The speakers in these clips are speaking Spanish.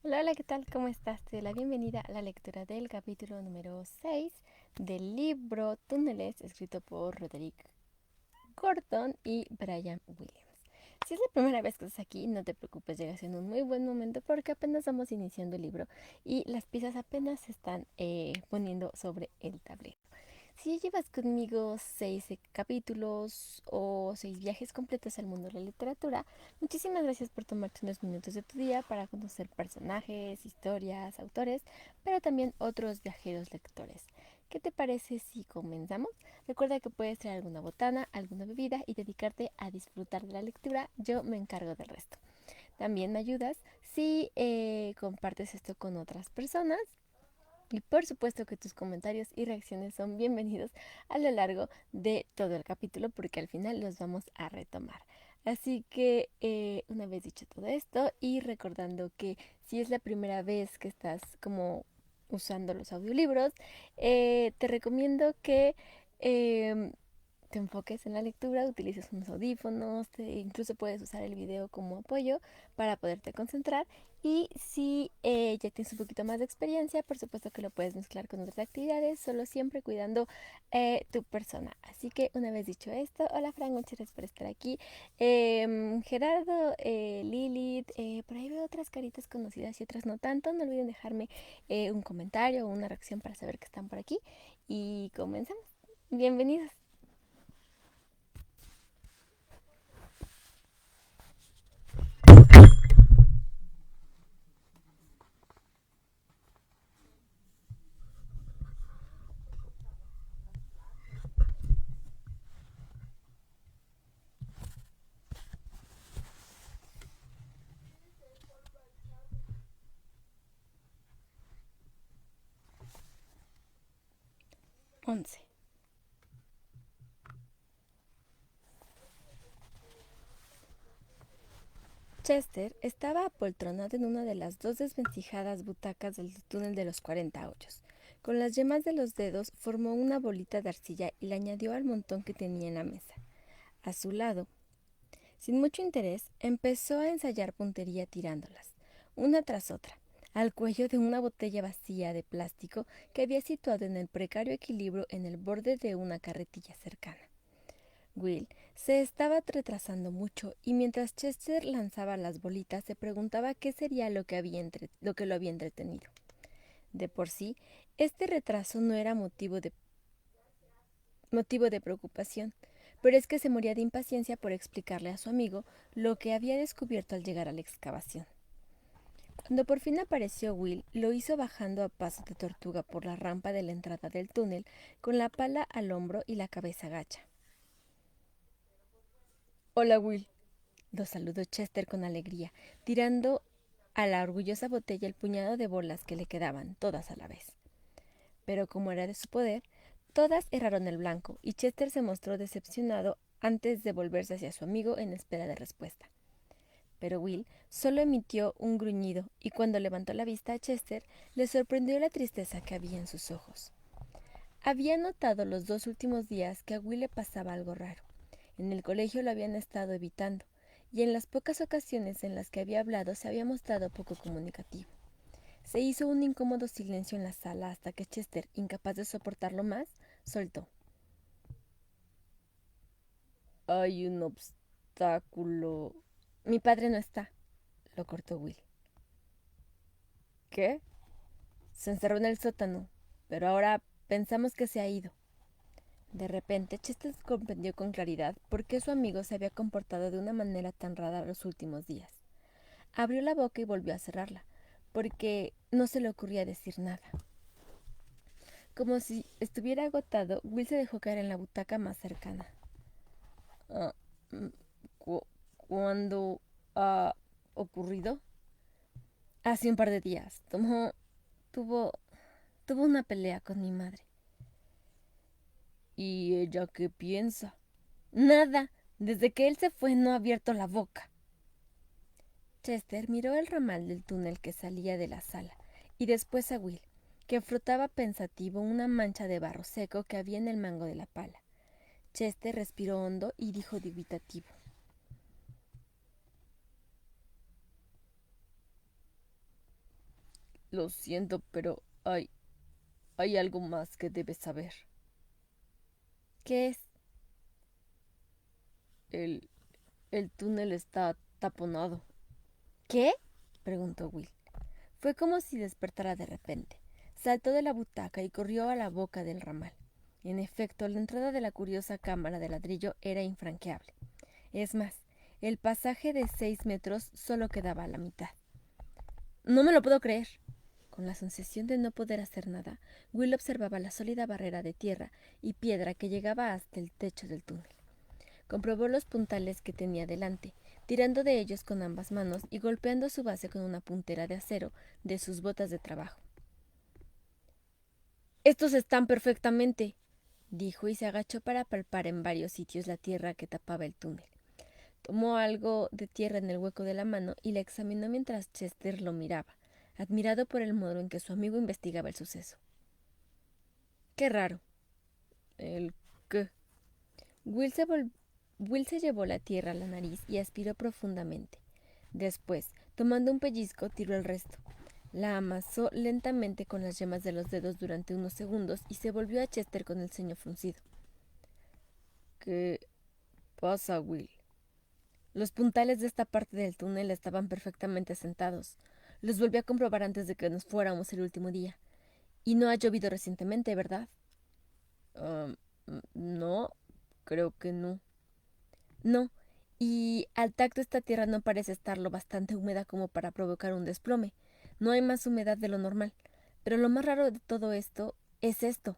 Hola, hola, ¿qué tal? ¿Cómo estás? Te doy la bienvenida a la lectura del capítulo número 6 del libro Túneles, escrito por Roderick Gordon y Brian Williams. Si es la primera vez que estás aquí, no te preocupes, llegas en un muy buen momento porque apenas vamos iniciando el libro y las piezas apenas se están poniendo sobre el tablero. Si llevas conmigo 6 capítulos o 6 viajes completos al mundo de la literatura, muchísimas gracias por tomarte unos minutos de tu día para conocer personajes, historias, autores, pero también otros viajeros lectores. ¿Qué te parece si comenzamos? Recuerda que puedes traer alguna botana, alguna bebida y dedicarte a disfrutar de la lectura. Yo me encargo del resto. También me ayudas si compartes esto con otras personas y por supuesto que tus comentarios y reacciones son bienvenidos a lo largo de todo el capítulo porque al final los vamos a retomar. Así que una vez dicho todo esto y recordando que si es la primera vez que estás como usando los audiolibros, te recomiendo que em, te enfoques en la lectura, utilices unos audífonos, incluso puedes usar el video como apoyo para poderte concentrar. Y si ya tienes un poquito más de experiencia, por supuesto que lo puedes mezclar con otras actividades, solo siempre cuidando tu persona. Así que una vez dicho esto, hola Fran, muchas gracias por estar aquí. Gerardo, Lilith, por ahí veo otras caritas conocidas y otras no tanto. No olviden dejarme un comentario o una reacción para saber que están por aquí. Y comenzamos. Bienvenidos. 11. Chester estaba apoltronado en una de las dos desvencijadas butacas del túnel de los 40 hoyos. Con las yemas de los dedos formó una bolita de arcilla y la añadió al montón que tenía en la mesa. A su lado, sin mucho interés, empezó a ensayar puntería tirándolas, una tras otra, al cuello de una botella vacía de plástico que había situado en el precario equilibrio en el borde de una carretilla cercana. Will se estaba retrasando mucho y mientras Chester lanzaba las bolitas se preguntaba qué sería lo que lo había entretenido. De por sí, este retraso no era motivo de preocupación, pero es que se moría de impaciencia por explicarle a su amigo lo que había descubierto al llegar a la excavación. Cuando por fin apareció Will, lo hizo bajando a paso de tortuga por la rampa de la entrada del túnel, con la pala al hombro y la cabeza gacha. Hola, Will, lo saludó Chester con alegría, tirando a la orgullosa botella el puñado de bolas que le quedaban, todas a la vez. Pero como era de su poder, todas erraron el blanco, y Chester se mostró decepcionado antes de volverse hacia su amigo en espera de respuesta. Pero Will solo emitió un gruñido, y cuando levantó la vista a Chester, le sorprendió la tristeza que había en sus ojos. Había notado los 2 últimos días que a Will le pasaba algo raro. En el colegio lo habían estado evitando, y en las pocas ocasiones en las que había hablado se había mostrado poco comunicativo. Se hizo un incómodo silencio en la sala hasta que Chester, incapaz de soportarlo más, soltó. Hay un obstáculo. Mi padre no está, lo cortó Will. ¿Qué? Se encerró en el sótano, pero ahora pensamos que se ha ido. De repente, Chester comprendió con claridad por qué su amigo se había comportado de una manera tan rara los últimos días. Abrió la boca y volvió a cerrarla, porque no se le ocurría decir nada. Como si estuviera agotado, Will se dejó caer en la butaca más cercana. Ah, mm, ¿Cuándo ha ocurrido? Hace un par de días. Tuvo, tuvo una pelea con mi madre. ¿Y ella qué piensa? Nada. Desde que él se fue no ha abierto la boca. Chester miró el ramal del túnel que salía de la sala y después a Will, que frotaba pensativo una mancha de barro seco que había en el mango de la pala. Chester respiró hondo y dijo dubitativo. Lo siento, pero hay algo más que debes saber. ¿Qué es? El, el túnel está taponado. ¿Qué? Preguntó Will. Fue como si despertara de repente. Saltó de la butaca y corrió a la boca del ramal. En efecto, la entrada de la curiosa cámara de ladrillo era infranqueable. Es más, el pasaje de 6 metros solo quedaba a la mitad. No me lo puedo creer. Con la sensación de no poder hacer nada, Will observaba la sólida barrera de tierra y piedra que llegaba hasta el techo del túnel. Comprobó los puntales que tenía delante, tirando de ellos con ambas manos y golpeando su base con una puntera de acero de sus botas de trabajo. Estos están perfectamente, dijo y se agachó para palpar en varios sitios la tierra que tapaba el túnel. Tomó algo de tierra en el hueco de la mano y la examinó mientras Chester lo miraba, admirado por el modo en que su amigo investigaba el suceso. Qué raro. ¿El qué? Will se, Will se llevó la tierra a la nariz y aspiró profundamente. Después, tomando un pellizco, tiró el resto. La amasó lentamente con las yemas de los dedos durante unos segundos y se volvió a Chester con el ceño fruncido. ¿Qué pasa, Will? Los puntales de esta parte del túnel estaban perfectamente asentados. Los volví a comprobar antes de que nos fuéramos el último día. Y no ha llovido recientemente, ¿verdad? Um, no, creo que no. No. Y al tacto esta tierra no parece estar lo bastante húmeda como para provocar un desplome. No hay más humedad de lo normal. Pero lo más raro de todo esto es esto.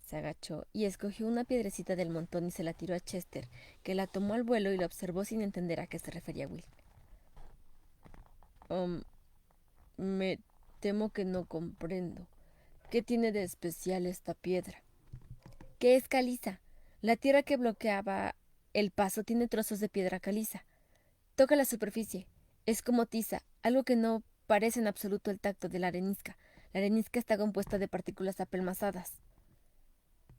Se agachó y escogió una piedrecita del montón y se la tiró a Chester, que la tomó al vuelo y la observó sin entender a qué se refería Will. Um, Me temo que no comprendo. ¿Qué tiene de especial esta piedra? ¿Qué es caliza? La tierra que bloqueaba el paso tiene trozos de piedra caliza. Toca la superficie. Es como tiza, algo que no parece en absoluto el tacto de la arenisca. La arenisca está compuesta de partículas apelmazadas.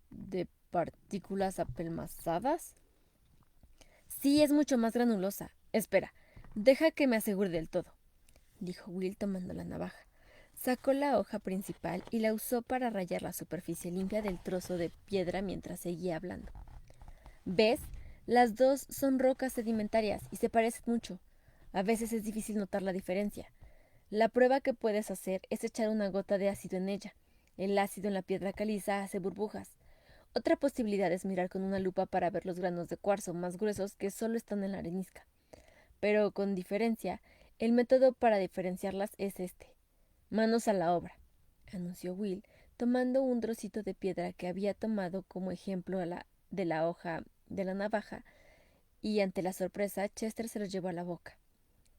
¿De partículas apelmazadas? Sí, es mucho más granulosa. Espera, deja que me asegure del todo, dijo Will tomando la navaja. Sacó la hoja principal y la usó para rayar la superficie limpia del trozo de piedra mientras seguía hablando. ¿Ves? Las dos son rocas sedimentarias y se parecen mucho. A veces es difícil notar la diferencia. La prueba que puedes hacer es echar una gota de ácido en ella. El ácido en la piedra caliza hace burbujas. Otra posibilidad es mirar con una lupa para ver los granos de cuarzo más gruesos que solo están en la arenisca. Pero con diferencia, el método para diferenciarlas es este. Manos a la obra, anunció Will, tomando un trocito de piedra que había tomado como ejemplo de la hoja de la navaja, y ante la sorpresa Chester se lo llevó a la boca.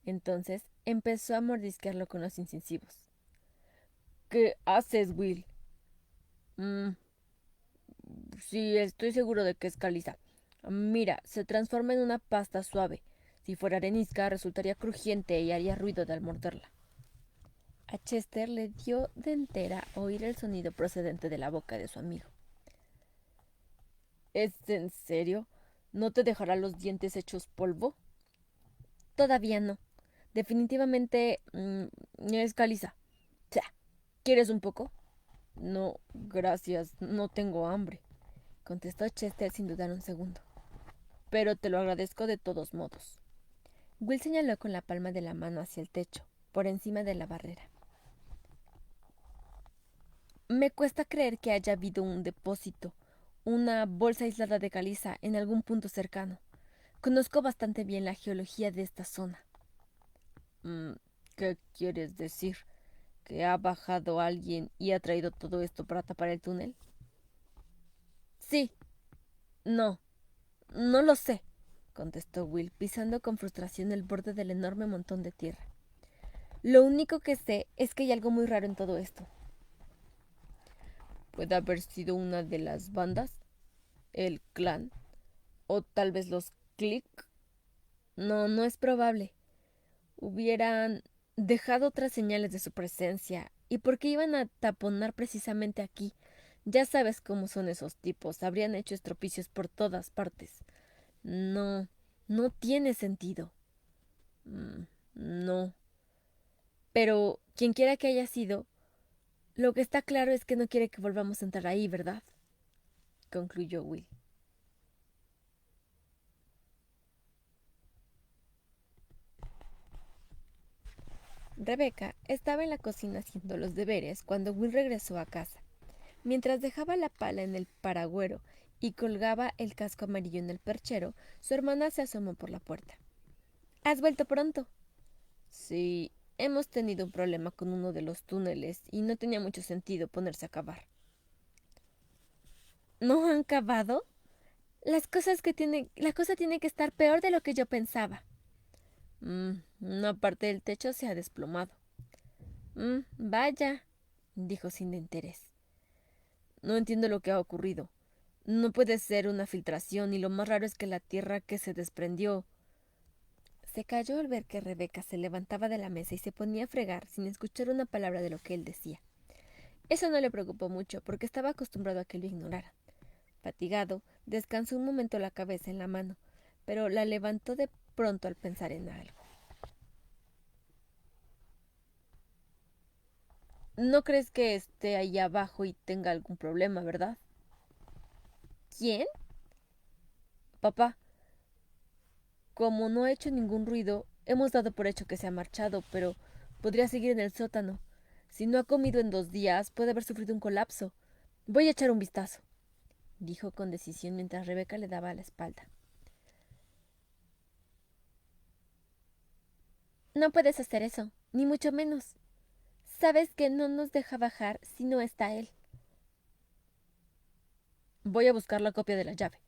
Entonces empezó a mordisquearlo con los incisivos. ¿Qué haces, Will? Mm, sí, estoy seguro de que es caliza. Mira, se transforma en una pasta suave. Si fuera arenisca, resultaría crujiente y haría ruido al morderla. A Chester le dio de entera oír el sonido procedente de la boca de su amigo. ¿Es en serio? ¿No te dejará los dientes hechos polvo? Todavía no. Definitivamente es caliza. O sea, ¿quieres un poco? No, gracias, no tengo hambre, Contestó Chester sin dudar un segundo. pero te lo agradezco de todos modos. Will señaló con la palma de la mano hacia el techo, por encima de la barrera. Me cuesta creer que haya habido un depósito, una bolsa aislada de caliza en algún punto cercano. Conozco bastante bien la geología de esta zona. ¿Qué quieres decir? ¿Que ha bajado alguien y ha traído todo esto para tapar el túnel? Sí. No. No lo sé, contestó Will, pisando con frustración el borde del enorme montón de tierra. Lo único que sé es que hay algo muy raro en todo esto. Puede haber sido una de las bandas, el clan, o tal vez los click. No, no es probable. Hubieran dejado otras señales de su presencia. ¿Y por qué iban a taponar precisamente aquí? Ya sabes cómo son esos tipos. Habrían hecho estropicios por todas partes. No, no tiene sentido. No. Pero, Quien quiera que haya sido, lo que está claro es que no quiere que volvamos a entrar ahí, ¿verdad?, concluyó Will. Rebecca estaba en la cocina haciendo los deberes cuando Will regresó a casa. Mientras dejaba la pala en el paragüero y colgaba el casco amarillo en el perchero, su hermana se asomó por la puerta. ¿Has vuelto pronto? Sí, hemos tenido un problema con uno de los túneles y no tenía mucho sentido ponerse a cavar. ¿No han cavado? La cosa tiene que estar peor de lo que yo pensaba. Una parte del techo se ha desplomado. Vaya, dijo sin interés. No entiendo lo que ha ocurrido. No puede ser una filtración y lo más raro es que la tierra que se desprendió. Se calló al ver que Rebeca se levantaba de la mesa y se ponía a fregar sin escuchar una palabra de lo que él decía. Eso no le preocupó mucho porque estaba acostumbrado a que lo ignorara. Fatigado, descansó un momento la cabeza en la mano, pero la levantó de pronto al pensar en algo. No crees que esté ahí abajo y tenga algún problema, ¿verdad? ¿Quién? Papá. Como no ha hecho ningún ruido, hemos dado por hecho que se ha marchado, pero podría seguir en el sótano. Si no ha comido en 2 días, puede haber sufrido un colapso. Voy a echar un vistazo, dijo con decisión mientras Rebeca le daba la espalda. No puedes hacer eso, ni mucho menos. Sabes que no nos deja bajar si no está él. Voy a buscar la copia de la llave.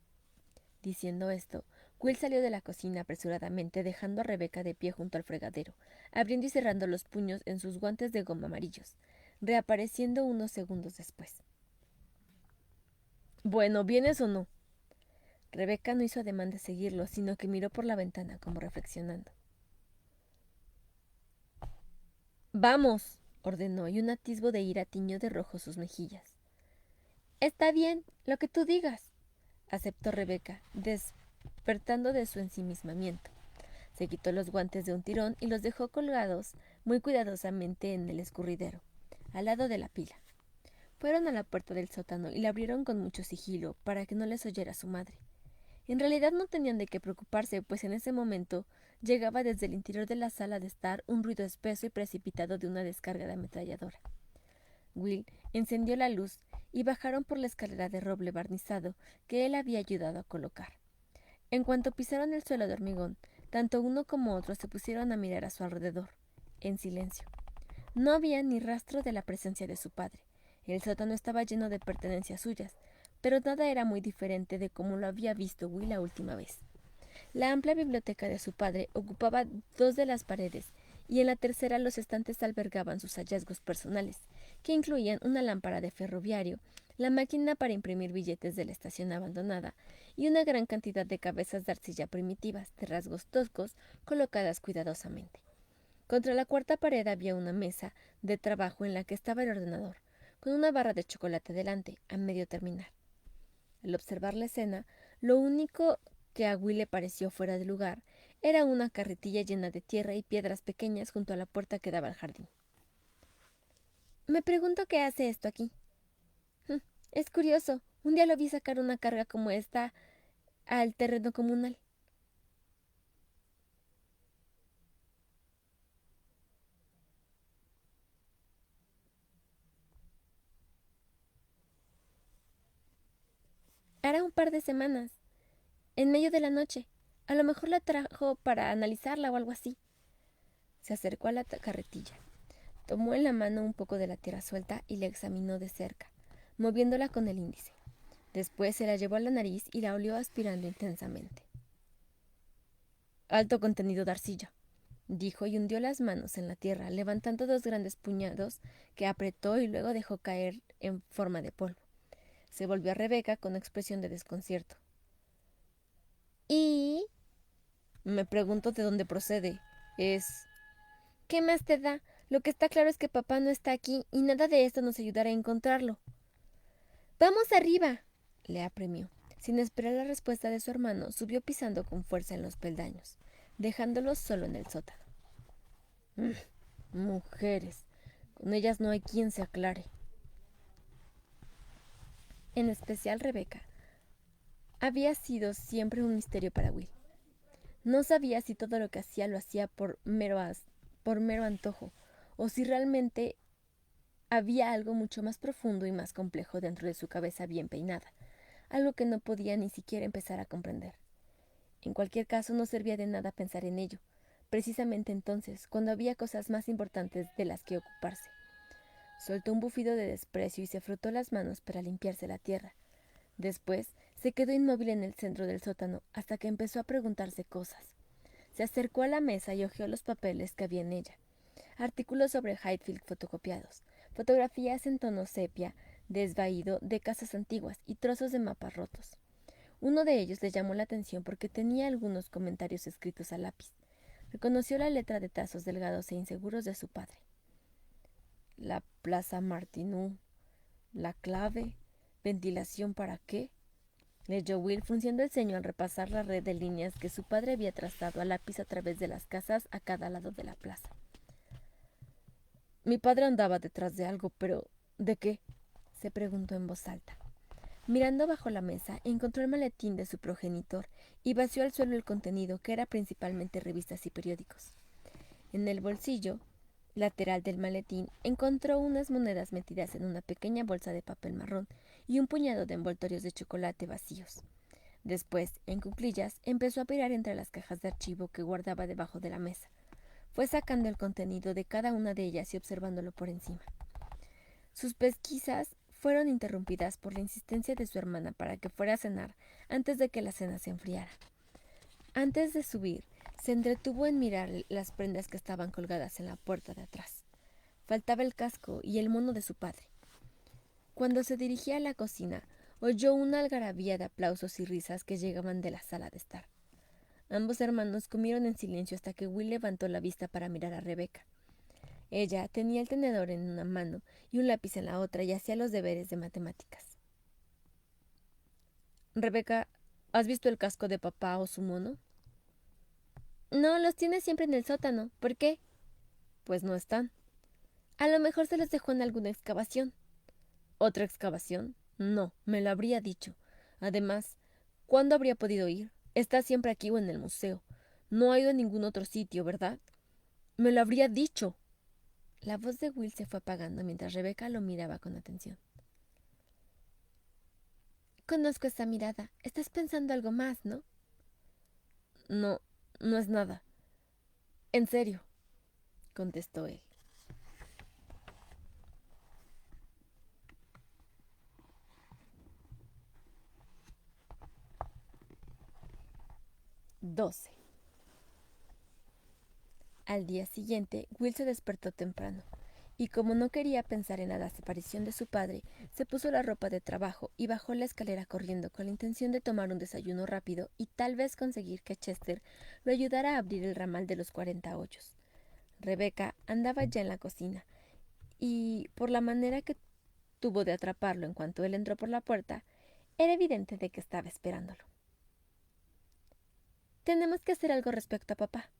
Diciendo esto, Will salió de la cocina apresuradamente, dejando a Rebeca de pie junto al fregadero, abriendo y cerrando los puños en sus guantes de goma amarillos, reapareciendo unos segundos después. Bueno, ¿vienes o no? Rebeca no hizo ademán de seguirlo, sino que miró por la ventana como reflexionando. Vamos, ordenó, y un atisbo de ira tiñó de rojo sus mejillas. Está bien, lo que tú digas, aceptó Rebeca, despertando de su ensimismamiento. Se quitó los guantes de un tirón y los dejó colgados muy cuidadosamente en el escurridero, al lado de la pila. Fueron a la puerta del sótano y la abrieron con mucho sigilo para que no les oyera su madre. En realidad no tenían de qué preocuparse, pues en ese momento llegaba desde el interior de la sala de estar un ruido espeso y precipitado de una descarga de ametralladora. Will encendió la luz y bajaron por la escalera de roble barnizado que él había ayudado a colocar. En cuanto pisaron el suelo de hormigón, tanto uno como otro se pusieron a mirar a su alrededor, en silencio. No había ni rastro de la presencia de su padre. El sótano estaba lleno de pertenencias suyas, pero nada era muy diferente de como lo había visto Will la última vez. La amplia biblioteca de su padre ocupaba 2 de las paredes, y en la tercera los estantes albergaban sus hallazgos personales, que incluían una lámpara de ferroviario, la máquina para imprimir billetes de la estación abandonada y una gran cantidad de cabezas de arcilla primitivas, de rasgos toscos, colocadas cuidadosamente. Contra la cuarta pared había una mesa de trabajo en la que estaba el ordenador, con una barra de chocolate delante, a medio terminar. Al observar la escena, lo único que a Will le pareció fuera de lugar era una carretilla llena de tierra y piedras pequeñas junto a la puerta que daba al jardín. Me pregunto qué hace esto aquí. Es curioso. Un día lo vi sacar una carga como esta al terreno comunal. Hará un par de semanas, en medio de la noche. A lo mejor la trajo para analizarla o algo así. Se acercó a la carretilla. Tomó en la mano un poco de la tierra suelta y la examinó de cerca, moviéndola con el índice. Después se la llevó a la nariz y la olió aspirando intensamente. Alto contenido de arcilla, dijo y hundió las manos en la tierra, levantando 2 grandes puñados que apretó y luego dejó caer en forma de polvo. Se volvió a Rebeca con expresión de desconcierto. ¿Y? Me pregunto de dónde procede. Es... ¿Qué más te da? Lo que está claro es que papá no está aquí y nada de esto nos ayudará a encontrarlo. ¡Vamos arriba!, le apremió. Sin esperar la respuesta de su hermano, subió pisando con fuerza en los peldaños, dejándolo solo en el sótano. Mujeres. Con ellas no hay quien se aclare. En especial Rebeca. Había sido siempre un misterio para Will. No sabía si todo lo que hacía lo hacía por mero antojo, o si realmente había algo mucho más profundo y más complejo dentro de su cabeza bien peinada, algo que no podía ni siquiera empezar a comprender. En cualquier caso, no servía de nada pensar en ello, precisamente entonces, cuando había cosas más importantes de las que ocuparse. Soltó un bufido de desprecio y se frotó las manos para limpiarse la tierra. Después, se quedó inmóvil en el centro del sótano hasta que empezó a preguntarse cosas. Se acercó a la mesa y hojeó los papeles que había en ella. Artículos sobre Highfield fotocopiados, fotografías en tono sepia, desvaído de casas antiguas y trozos de mapas rotos. Uno de ellos le llamó la atención porque tenía algunos comentarios escritos a lápiz. Reconoció la letra de trazos delgados e inseguros de su padre. La Plaza Martinú, la clave, ventilación para qué, leyó Will frunciendo el ceño al repasar la red de líneas que su padre había trazado a lápiz a través de las casas a cada lado de la plaza. Mi padre andaba detrás de algo, pero ¿de qué?, se preguntó en voz alta. Mirando bajo la mesa, encontró el maletín de su progenitor y vació al suelo el contenido, que era principalmente revistas y periódicos. En el bolsillo lateral del maletín encontró unas monedas metidas en una pequeña bolsa de papel marrón y un puñado de envoltorios de chocolate vacíos. Después, en cuclillas, empezó a pirar entre las cajas de archivo que guardaba debajo de la mesa. Fue sacando el contenido de cada una de ellas y observándolo por encima. Sus pesquisas fueron interrumpidas por la insistencia de su hermana para que fuera a cenar antes de que la cena se enfriara. Antes de subir, se entretuvo en mirar las prendas que estaban colgadas en la puerta de atrás. Faltaba el casco y el mono de su padre. Cuando se dirigía a la cocina, oyó una algarabía de aplausos y risas que llegaban de la sala de estar. Ambos hermanos comieron en silencio hasta que Will levantó la vista para mirar a Rebeca. Ella tenía el tenedor en una mano y un lápiz en la otra y hacía los deberes de matemáticas. Rebeca, ¿has visto el casco de papá o su mono? No, los tiene siempre en el sótano. ¿Por qué? Pues no están. A lo mejor se los dejó en alguna excavación. ¿Otra excavación? No, me lo habría dicho. Además, ¿cuándo habría podido ir? Está siempre aquí o en el museo. No ha ido a ningún otro sitio, ¿verdad? Me lo habría dicho. La voz de Will se fue apagando mientras Rebeca lo miraba con atención. Conozco esa mirada. Estás pensando algo más, ¿no? No, no es nada. En serio, contestó él. 12. Al día siguiente, Will se despertó temprano, y como no quería pensar en la desaparición de su padre, se puso la ropa de trabajo y bajó la escalera corriendo con la intención de tomar un desayuno rápido y tal vez conseguir que Chester lo ayudara a abrir el ramal de los 40 hoyos. Rebeca andaba ya en la cocina, y por la manera que tuvo de atraparlo en cuanto él entró por la puerta, era evidente de que estaba esperándolo. Tenemos que hacer algo respecto a papá.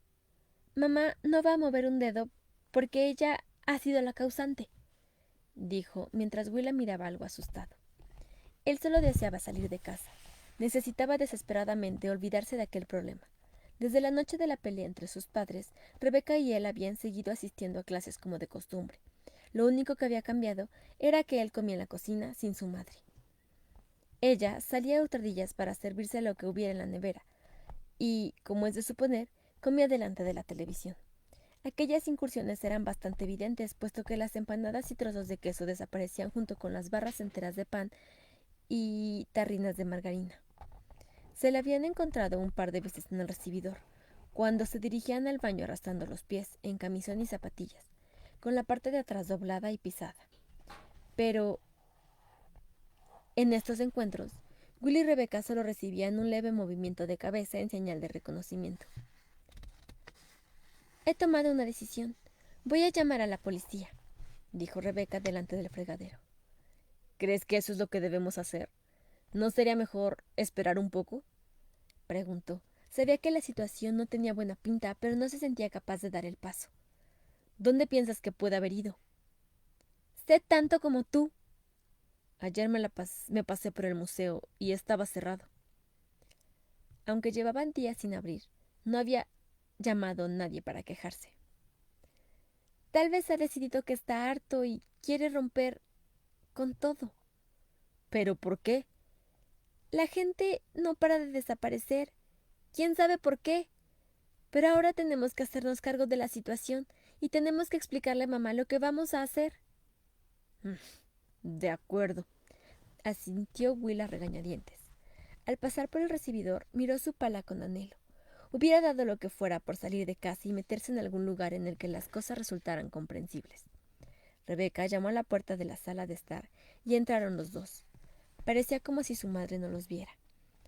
Mamá no va a mover un dedo porque ella ha sido la causante, dijo mientras Will la miraba algo asustado. Él solo deseaba salir de casa. Necesitaba desesperadamente olvidarse de aquel problema. Desde la noche de la pelea entre sus padres, Rebeca y él habían seguido asistiendo a clases como de costumbre. Lo único que había cambiado era que él comía en la cocina sin su madre. Ella salía a hurtadillas para servirse lo que hubiera en la nevera, y, como es de suponer, comía delante de la televisión. Aquellas incursiones eran bastante evidentes, puesto que las empanadas y trozos de queso desaparecían junto con las barras enteras de pan y tarrinas de margarina. Se le habían encontrado un par de veces en el recibidor, cuando se dirigían al baño arrastrando los pies, en camisón y zapatillas, con la parte de atrás doblada y pisada. Pero en estos encuentros, Will y Rebeca solo recibían un leve movimiento de cabeza en señal de reconocimiento. He tomado una decisión. Voy a llamar a la policía, dijo Rebeca delante del fregadero. ¿Crees que eso es lo que debemos hacer? ¿No sería mejor esperar un poco?, preguntó. Sabía que la situación no tenía buena pinta, pero no se sentía capaz de dar el paso. ¿Dónde piensas que puede haber ido? Sé tanto como tú. Ayer me pasé por el museo y estaba cerrado. Aunque llevaban días sin abrir, no había llamado a nadie para quejarse. Tal vez ha decidido que está harto y quiere romper con todo. ¿Pero por qué? La gente no para de desaparecer. ¿Quién sabe por qué? Pero ahora tenemos que hacernos cargo de la situación y tenemos que explicarle a mamá lo que vamos a hacer. Mm, De acuerdo, asintió Will a regañadientes. Al pasar por el recibidor, miró su pala con anhelo. Hubiera dado lo que fuera por salir de casa y meterse en algún lugar en el que las cosas resultaran comprensibles. Rebeca llamó a la puerta de la sala de estar y entraron los dos. Parecía como si su madre no los viera.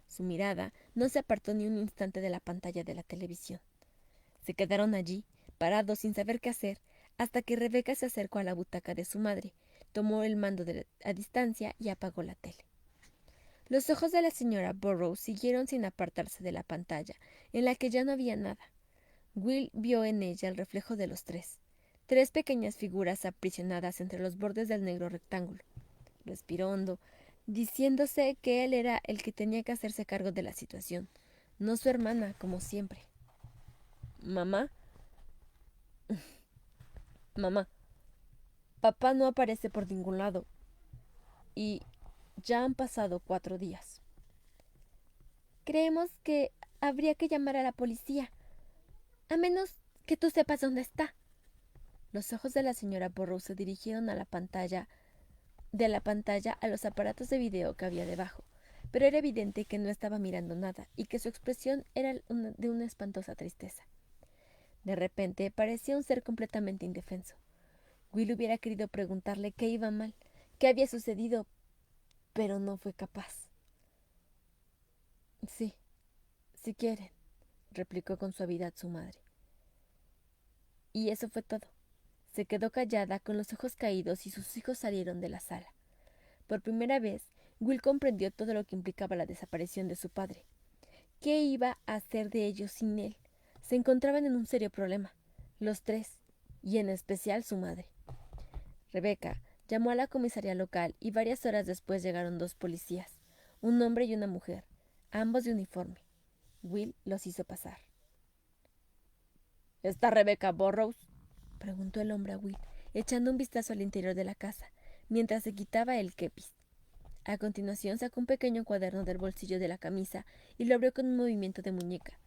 Su mirada no se apartó ni un instante de la pantalla de la televisión. Se quedaron allí, parados sin saber qué hacer, hasta que Rebeca se acercó a la butaca de su madre, tomó el mando a distancia y apagó la tele. Los ojos de la señora Burrows siguieron sin apartarse de la pantalla, en la que ya no había nada. Will vio en ella el reflejo de los tres pequeñas figuras aprisionadas entre los bordes del negro rectángulo. Respiró hondo, diciéndose que él era el que tenía que hacerse cargo de la situación, no su hermana, como siempre. Mamá, mamá, papá no aparece por ningún lado. Y ya han pasado 4 días. Creemos que habría que llamar a la policía, a menos que tú sepas dónde está. Los ojos de la señora Burrows se dirigieron de la pantalla a los aparatos de video que había debajo, pero era evidente que no estaba mirando nada y que su expresión era de una espantosa tristeza. De repente parecía un ser completamente indefenso. Will hubiera querido preguntarle qué iba mal, qué había sucedido, pero no fue capaz. Sí, si quieren, replicó con suavidad su madre. Y eso fue todo. Se quedó callada, con los ojos caídos, y sus hijos salieron de la sala. Por primera vez, Will comprendió todo lo que implicaba la desaparición de su padre. ¿Qué iba a hacer de ellos sin él? Se encontraban en un serio problema, los tres, y en especial su madre. Rebeca llamó a la comisaría local y varias horas después llegaron 2 policías, un hombre y una mujer, ambos de uniforme. Will los hizo pasar. ¿Está Rebecca Burrows?, preguntó el hombre a Will, echando un vistazo al interior de la casa, mientras se quitaba el kepis. A continuación sacó un pequeño cuaderno del bolsillo de la camisa y lo abrió con un movimiento de muñeca.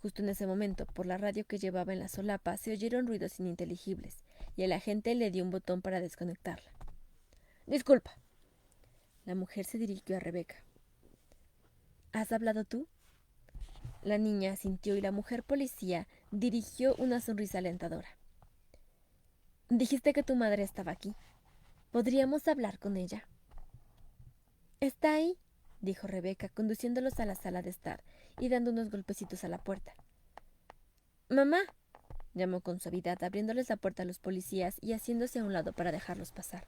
Justo en ese momento, por la radio que llevaba en la solapa, se oyeron ruidos ininteligibles, y el agente le dio un botón para desconectarla. Disculpa. La mujer se dirigió a Rebeca. ¿Has hablado tú? La niña asintió y la mujer policía dirigió una sonrisa alentadora. Dijiste que tu madre estaba aquí. ¿Podríamos hablar con ella? Está ahí, dijo Rebeca, conduciéndolos a la sala de estar y dando unos golpecitos a la puerta. Mamá, llamó con suavidad, abriéndoles la puerta a los policías y haciéndose a un lado para dejarlos pasar.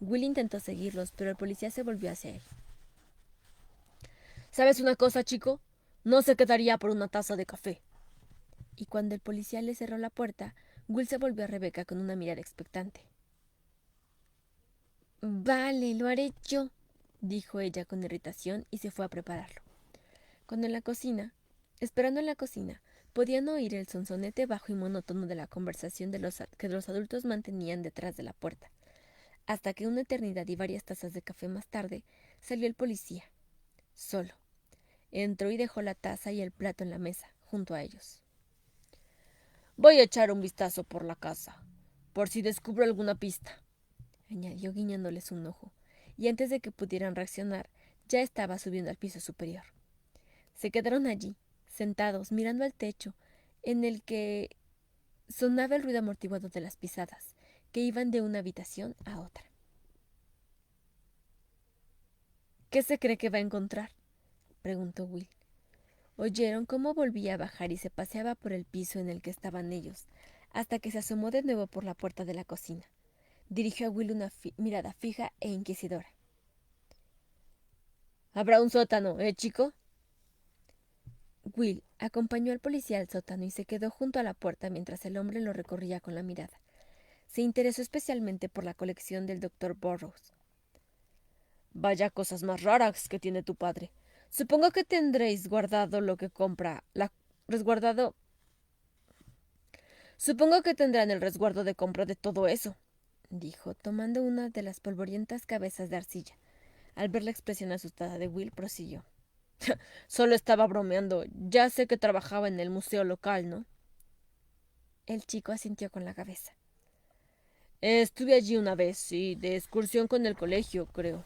Will intentó seguirlos, pero el policía se volvió hacia él. ¿Sabes una cosa, chico? No se quedaría por una taza de café. Y cuando el policía le cerró la puerta, Will se volvió a Rebeca con una mirada expectante. Vale, lo haré yo, dijo ella con irritación y se fue a prepararlo. Cuando esperando en la cocina, podían oír el sonsonete bajo y monótono de la conversación que los adultos mantenían detrás de la puerta, hasta que una eternidad y varias tazas de café más tarde salió el policía, solo. Entró y dejó la taza y el plato en la mesa, junto a ellos. Voy a echar un vistazo por la casa, por si descubro alguna pista, añadió guiñándoles un ojo, y antes de que pudieran reaccionar, ya estaba subiendo al piso superior. Se quedaron allí, sentados, mirando al techo, en el que sonaba el ruido amortiguado de las pisadas, que iban de una habitación a otra. ¿Qué se cree que va a encontrar?, preguntó Will. Oyeron cómo volvía a bajar y se paseaba por el piso en el que estaban ellos, hasta que se asomó de nuevo por la puerta de la cocina. Dirigió a Will una mirada fija e inquisidora. ¿Habrá un sótano, chico? Will acompañó al policía al sótano y se quedó junto a la puerta mientras el hombre lo recorría con la mirada. se interesó especialmente por la colección del Dr. Burroughs. Vaya cosas más raras que tiene tu padre. Supongo que tendréis guardado lo que compra, resguardado. Supongo que tendrán el resguardo de compra de todo eso, dijo, tomando una de las polvorientas cabezas de arcilla. Al ver la expresión asustada de Will, prosiguió. Solo estaba bromeando. Ya sé que trabajaba en el museo local, ¿no? El chico asintió con la cabeza. Estuve allí una vez, sí, de excursión con el colegio, creo.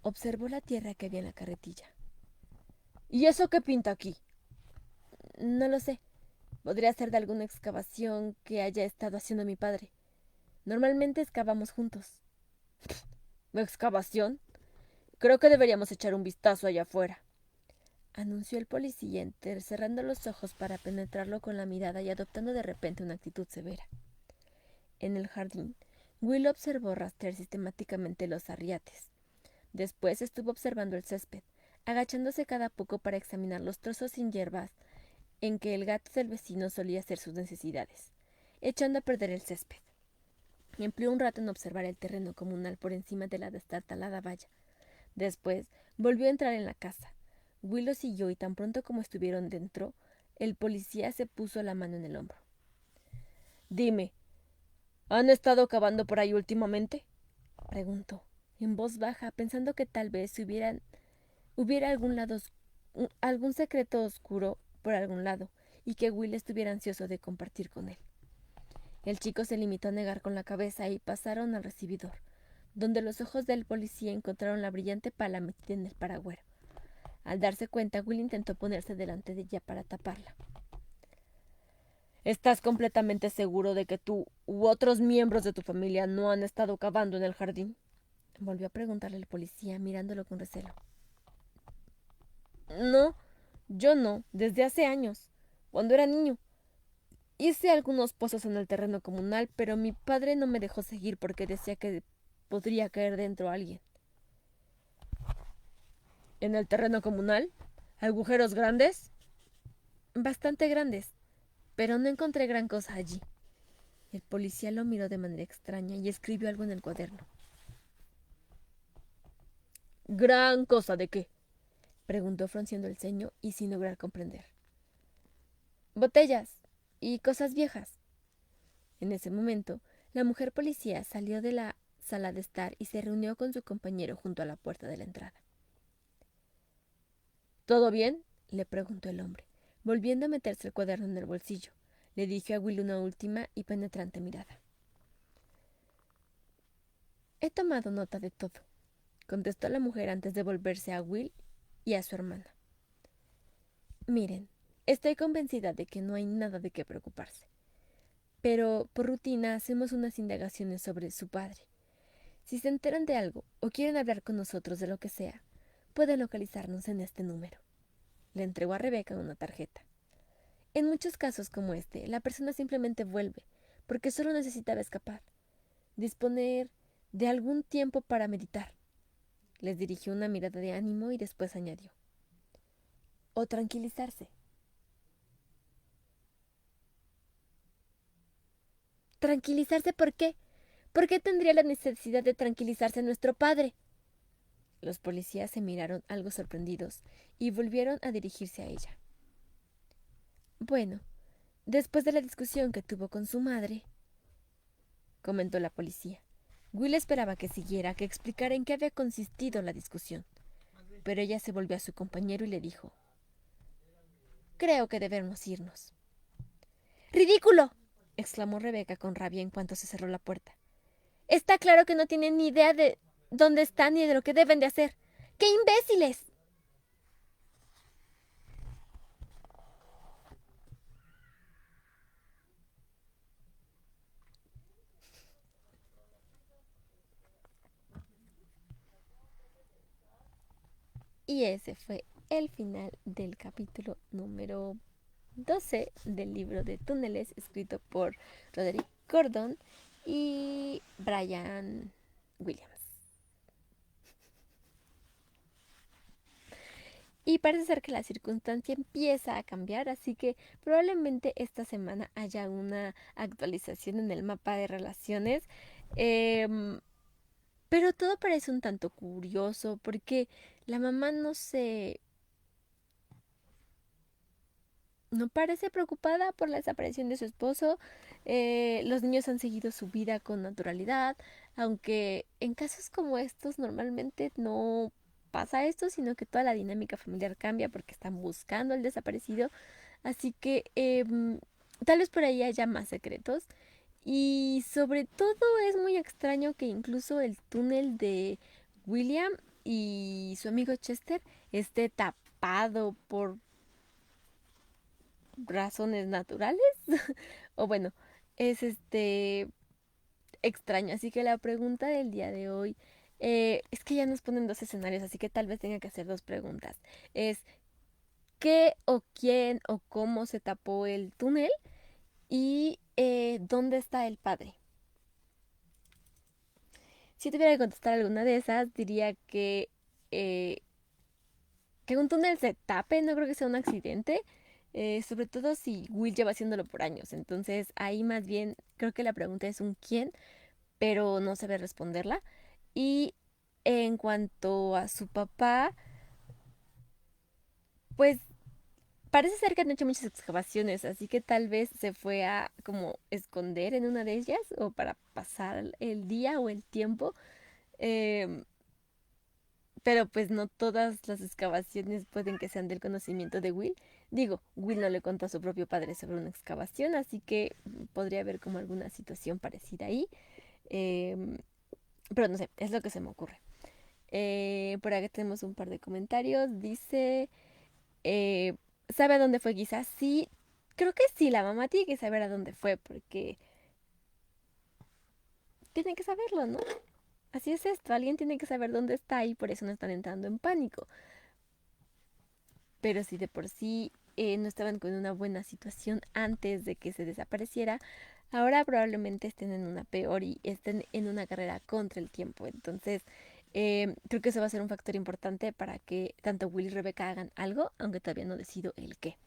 Observó la tierra que había en la carretilla. ¿Y eso qué pinta aquí? No lo sé. Podría ser de alguna excavación que haya estado haciendo mi padre. Normalmente excavamos juntos. ¿Excavación? Creo que deberíamos echar un vistazo allá afuera, anunció el policía, cerrando los ojos para penetrarlo con la mirada y adoptando de repente una actitud severa. En el jardín, Will observó rastrear sistemáticamente los arriates. Después estuvo observando el césped, agachándose cada poco para examinar los trozos sin hierbas en que el gato del vecino solía hacer sus necesidades, echando a perder el césped. Empleó un rato en observar el terreno comunal por encima de la destartalada valla. Después volvió a entrar en la casa. Will lo siguió y tan pronto como estuvieron dentro, el policía se puso la mano en el hombro. Dime, ¿han estado cavando por ahí últimamente? Preguntó, en voz baja, pensando que tal vez hubiera algún secreto oscuro por algún lado, y que Will estuviera ansioso de compartir con él. El chico se limitó a negar con la cabeza y pasaron al recibidor, donde los ojos del policía encontraron la brillante pala metida en el paragüero. Al darse cuenta, Will intentó ponerse delante de ella para taparla. ¿Estás completamente seguro de que tú u otros miembros de tu familia no han estado cavando en el jardín? Volvió a preguntarle el policía, mirándolo con recelo. No, yo no, desde hace años, cuando era niño. Hice algunos pozos en el terreno comunal, pero mi padre no me dejó seguir porque decía que podría caer dentro alguien. ¿En el terreno comunal? ¿Agujeros grandes? Bastante grandes, pero no encontré gran cosa allí. El policía lo miró de manera extraña y escribió algo en el cuaderno. ¿Gran cosa de qué? Preguntó frunciendo el ceño y sin lograr comprender. Botellas y cosas viejas. En ese momento, la mujer policía salió de la sala de estar y se reunió con su compañero junto a la puerta de la entrada. ¿Todo bien? Le preguntó el hombre, volviendo a meterse el cuaderno en el bolsillo. Le dirigió a Will una última y penetrante mirada. He tomado nota de todo, contestó la mujer antes de volverse a Will y a su hermana. Miren, estoy convencida de que no hay nada de qué preocuparse. Pero por rutina hacemos unas indagaciones sobre su padre. Si se enteran de algo o quieren hablar con nosotros de lo que sea, pueden localizarnos en este número. Le entregó a Rebeca una tarjeta. En muchos casos como este, la persona simplemente vuelve, porque solo necesitaba escapar, disponer de algún tiempo para meditar. Les dirigió una mirada de ánimo y después añadió. O tranquilizarse. ¿Tranquilizarse por qué? ¿Por qué tendría la necesidad de tranquilizarse nuestro padre? Los policías se miraron algo sorprendidos y volvieron a dirigirse a ella. Bueno, después de la discusión que tuvo con su madre, comentó la policía. Will esperaba que siguiera, que explicara en qué había consistido la discusión. Pero ella se volvió a su compañero y le dijo: Creo que debemos irnos. ¡Ridículo!, exclamó Rebeca con rabia en cuanto se cerró la puerta. Está claro que no tienen ni idea de dónde están ni de lo que deben de hacer. ¡Qué imbéciles! Y ese fue el final del capítulo número 12 del libro de Túneles, escrito por Roderick Gordon y Brian Williams. Y parece ser que la circunstancia empieza a cambiar, así que probablemente esta semana haya una actualización en el mapa de relaciones. Em, pero todo parece un tanto curioso porque la mamá no parece preocupada por la desaparición de su esposo. Los niños han seguido su vida con naturalidad, aunque en casos como estos normalmente no pasa esto, sino que toda la dinámica familiar cambia porque están buscando al desaparecido. Así que tal vez por ahí haya más secretos. Y sobre todo es muy extraño que incluso el túnel de William y su amigo Chester esté tapado por razones naturales. O bueno, es extraño. Así que la pregunta del día de hoy es que ya nos ponen dos escenarios, así que tal vez tenga que hacer dos preguntas. Es qué o quién o cómo se tapó el túnel y dónde está el padre. Si tuviera que contestar alguna de esas, diría eh, que un túnel se tape, no creo que sea un accidente, sobre todo si Will lleva haciéndolo por años. Entonces ahí más bien creo que la pregunta es un quién, pero no sabe responderla. Y en cuanto a su papá, pues parece ser que han hecho muchas excavaciones, así que tal vez se fue a como esconder en una de ellas o para pasar el día o el tiempo. Em, pero pues no todas las excavaciones pueden que sean del conocimiento de Will. Digo, Will no le contó a su propio padre sobre una excavación, así que podría haber como alguna situación parecida ahí. Em, pero no sé, es lo que se me ocurre. Por acá tenemos un par de comentarios. Dice, eh, ¿sabe a dónde fue quizás? Sí, creo que sí, la mamá tiene que saber a dónde fue porque tiene que saberlo, ¿no? Así es esto, alguien tiene que saber dónde está y por eso no están entrando en pánico. Pero si de por sí no estaban con una buena situación antes de que se desapareciera, ahora probablemente estén en una peor y estén en una carrera contra el tiempo. Entonces, creo que eso va a ser un factor importante para que tanto Will y Rebecca hagan algo, aunque todavía no decido el qué.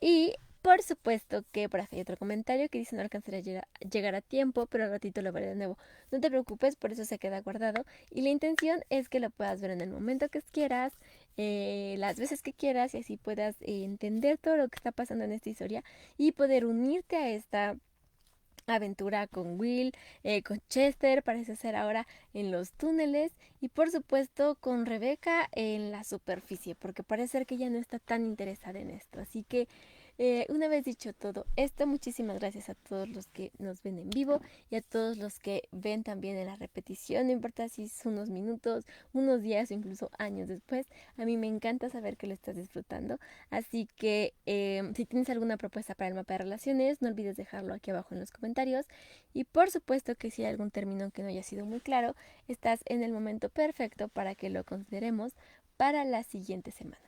Y por supuesto que por acá hay otro comentario que dice no alcanzaré a llegar a tiempo, pero al ratito lo veré de nuevo. No te preocupes, por eso se queda guardado. Y la intención es que lo puedas ver en el momento que quieras, las veces que quieras, y así puedas entender todo lo que está pasando en esta historia y poder unirte a esta aventura con Will, con Chester, parece ser ahora en los túneles y por supuesto con Rebecca en la superficie, porque parece ser que ella no está tan interesada en esto. Así que una vez dicho todo esto, muchísimas gracias a todos los que nos ven en vivo y a todos los que ven también en la repetición, no importa si es unos minutos, unos días o incluso años después. A mí me encanta saber que lo estás disfrutando. Así que si tienes alguna propuesta para el mapa de relaciones, no olvides dejarlo aquí abajo en los comentarios. Y por supuesto que si hay algún término que no haya sido muy claro, estás en el momento perfecto para que lo consideremos para la siguiente semana.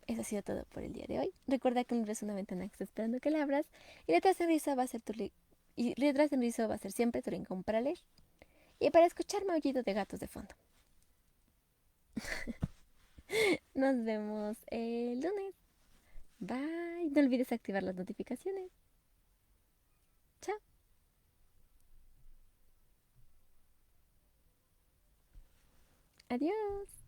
Eso ha sido todo por el día de hoy. Recuerda que el libro es una ventana que está esperando que la abras y Letras en Rizo va a ser y Letras en Rizo va a ser siempre tu rincón para leer y para escuchar maullido de gatos de fondo. Nos vemos el lunes. Bye. No olvides activar las notificaciones. Chao. Adiós.